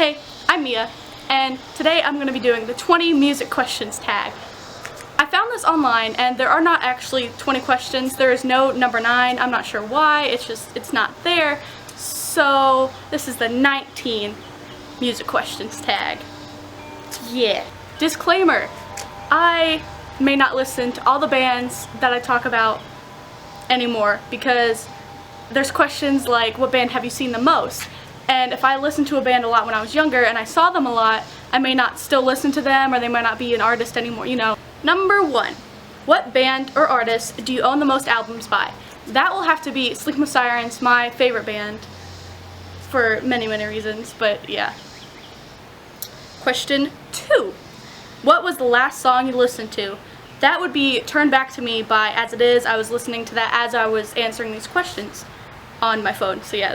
Hey, I'm Mia, and today I'm going to be doing the 20 music questions tag. I found this online, and there are not actually 20 questions. There is no number 9. I'm not sure why. It's not there. So this is the 19 music questions tag. Yeah. Disclaimer, I may not listen to all the bands that I talk about anymore because there's questions like, what band have you seen the most? And if I listened to a band a lot when I was younger and I saw them a lot, I may not still listen to them, or they might not be an artist anymore, you know. Number 1, what band or artist do you own the most albums by? That will have to be Sleeping with Sirens, my favorite band, for many, many reasons, but yeah. Question 2, what was the last song you listened to? That would be Turn Back to Me by As It Is. I was listening to that as I was answering these questions on my phone, so yeah,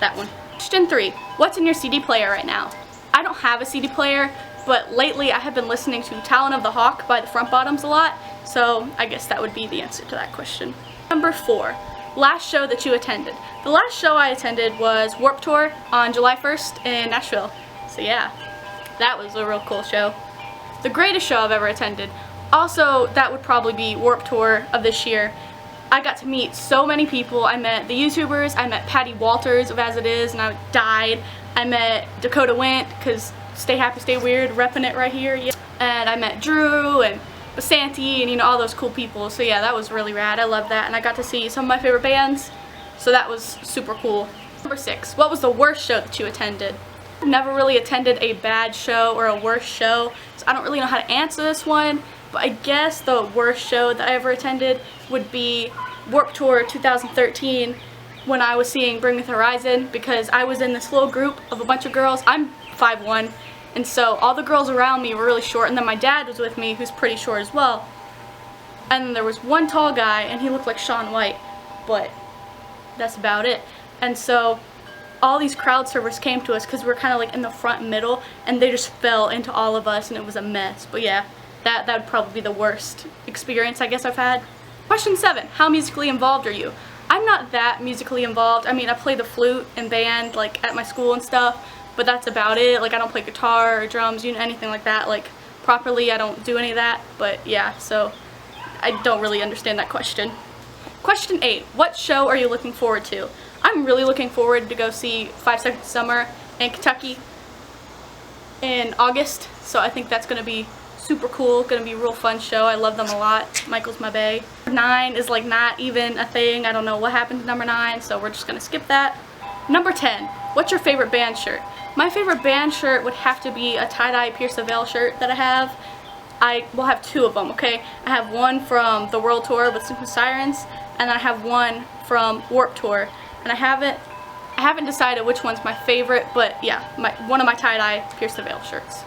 that one. Question 3, what's in your CD player right now? I don't have a CD player, but lately I have been listening to Talon of the Hawk by the Front Bottoms a lot, so I guess that would be the answer to that question. Number 4, last show that you attended. The last show I attended was Warped Tour on July 1st in Nashville, so yeah, that was a real cool show. The greatest show I've ever attended. Also, that would probably be Warped Tour of this year. I got to meet so many people. I met the YouTubers, I met Patty Walters of As It Is, and I died. I met Dakota Wint, because Stay Happy, Stay Weird, repping it right here. Yeah. And I met Drew and Basanti and, you know, all those cool people. So yeah, that was really rad. I love that. And I got to see some of my favorite bands, so that was super cool. Number 6, what was the worst show that you attended? I've never really attended a bad show or a worst show, so I don't really know how to answer this one. But I guess the worst show that I ever attended would be Warped Tour 2013 when I was seeing Bring Me the Horizon, because I was in this little group of a bunch of girls. I'm 5'1", and so all the girls around me were really short, and then my dad was with me, who's pretty short as well. And then there was one tall guy, and he looked like Shaun White, but that's about it. And so all these crowd surfers came to us because we were kind of like in the front and middle, and they just fell into all of us, and it was a mess. But yeah. That would probably be the worst experience I guess I've had. Question 7, how musically involved are you? I'm not that musically involved. I mean, I play the flute in band, like at my school and stuff, but that's about it. Like, I don't play guitar or drums, you know, anything like that. Like, properly, I don't do any of that, but yeah, so I don't really understand that question. Question 8, what show are you looking forward to? I'm really looking forward to go see 5 Seconds of Summer in Kentucky in August, so I think that's going to be super cool, gonna be a real fun show. I love them a lot. Michael's my bae. 9 is like not even a thing. I don't know what happened to number 9, so we're just gonna skip that. Number 10, what's your favorite band shirt? My favorite band shirt would have to be a tie-dye Pierce the Veil shirt that I have. I will have 2 of them, okay? I have one from the World Tour with Sleeping with Sirens, and then I have one from Warped Tour. And I haven't decided which one's my favorite, but yeah, one of my tie-dye Pierce the Veil shirts.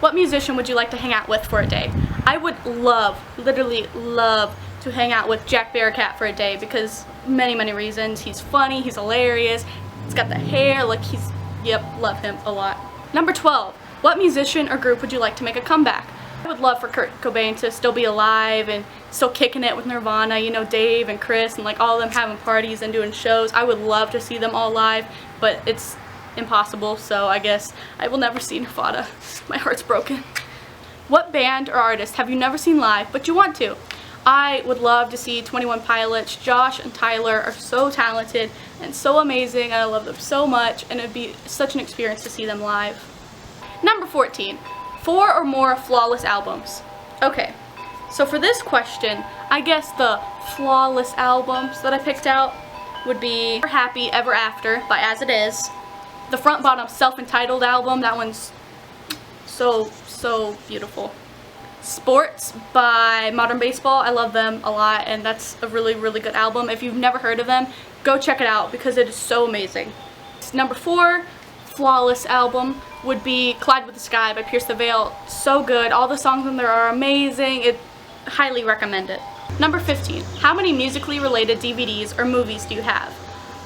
What musician would you like to hang out with for a day? I would love, literally love, to hang out with Jack Bearcat for a day because many, many reasons. He's funny, he's hilarious, he's got the hair, like love him a lot. Number 12, what musician or group would you like to make a comeback? I would love for Kurt Cobain to still be alive and still kicking it with Nirvana, you know, Dave and Chris and like all of them having parties and doing shows. I would love to see them all live, but it's impossible, so I guess I will never see Nirvana. My heart's broken. What band or artist have you never seen live but you want to? I would love to see 21 Pilots. Josh and Tyler are so talented and so amazing, and I love them so much, and it'd be such an experience to see them live. Number 14, 4 or more flawless albums. Okay, so for this question, I guess the flawless albums that I picked out would be Happy Ever After by As It Is, the Front Bottoms self-entitled album, that one's so beautiful. Sports by Modern Baseball, I love them a lot, and that's a really, really good album. If you've never heard of them, go check it out because it is so amazing. Number 4, flawless album would be Collide with the Sky by Pierce the Veil. So good, all the songs in there are amazing, highly recommend it. Number 15, how many musically related DVDs or movies do you have?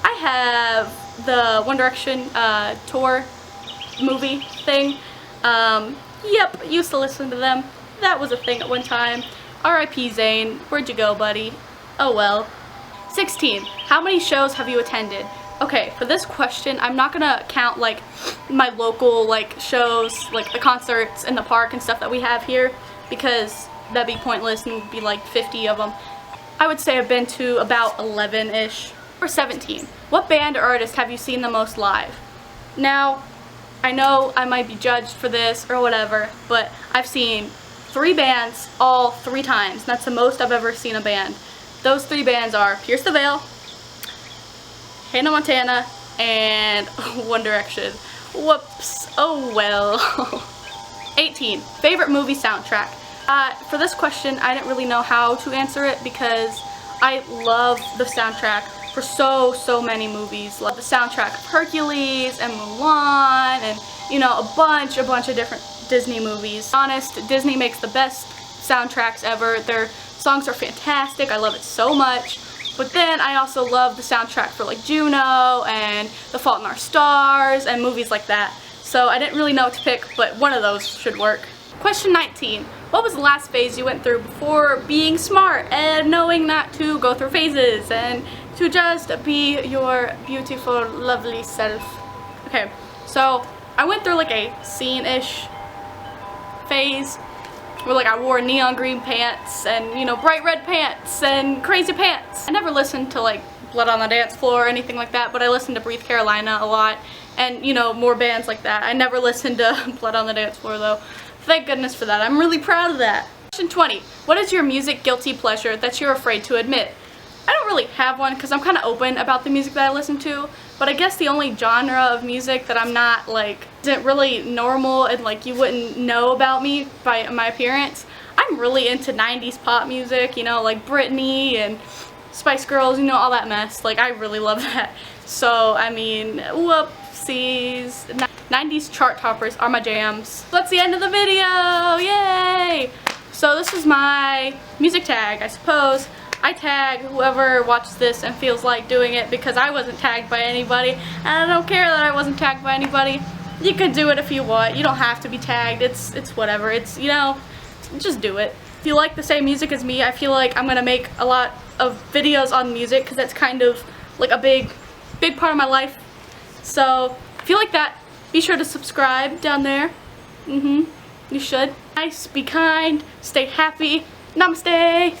I have the One Direction tour movie thing. Yep, used to listen to them. That was a thing at one time. R.I.P. Zayn, where'd you go, buddy? Oh well. 16, how many shows have you attended? Okay, for this question, I'm not gonna count like my local like shows, like the concerts in the park and stuff that we have here, because that'd be pointless and would be like 50 of them. I would say I've been to about 11-ish or 17. What band or artist have you seen the most live? Now, I know I might be judged for this or whatever, but I've seen 3 bands all 3 times. That's the most I've ever seen a band. Those 3 bands are Pierce the Veil, Hannah Montana, and One Direction. Whoops. Oh well. 18. Favorite movie soundtrack. For this question, I didn't really know how to answer it because I love the soundtrack for so many movies. Love the soundtrack of Hercules and Mulan and, you know, a bunch of different Disney movies. Honest, Disney makes the best soundtracks ever. Their songs are fantastic. I love it so much. But then I also love the soundtrack for like Juno and The Fault in Our Stars and movies like that. So I didn't really know what to pick, but one of those should work. Question 19. What was the last phase you went through before being smart and knowing not to go through phases and to just be your beautiful, lovely self? Okay, so I went through like a scene-ish phase where like I wore neon green pants and, you know, bright red pants and crazy pants. I never listened to like Blood on the Dance Floor or anything like that, but I listened to Breathe Carolina a lot and, you know, more bands like that. I never listened to Blood on the Dance Floor though. Thank goodness for that. I'm really proud of that. Question 20. What is your music guilty pleasure that you're afraid to admit? I don't really have one because I'm kind of open about the music that I listen to, but I guess the only genre of music that I'm not like, isn't really normal and like you wouldn't know about me by my appearance. I'm really into 90s pop music, you know, like Britney and Spice Girls, you know, all that mess. Like, I really love that. So, I mean, whoopsies. 90s chart toppers are my jams. So that's the end of the video. Yay! So this is my music tag, I suppose. I tag whoever watches this and feels like doing it because I wasn't tagged by anybody. And I don't care that I wasn't tagged by anybody. You can do it if you want. You don't have to be tagged. It's whatever. It's, you know, just do it. If you like the same music as me, I feel like I'm gonna make a lot of videos on music because that's kind of like a big part of my life. So if you like that, be sure to subscribe down there. You should. Nice, be kind, stay happy. Namaste.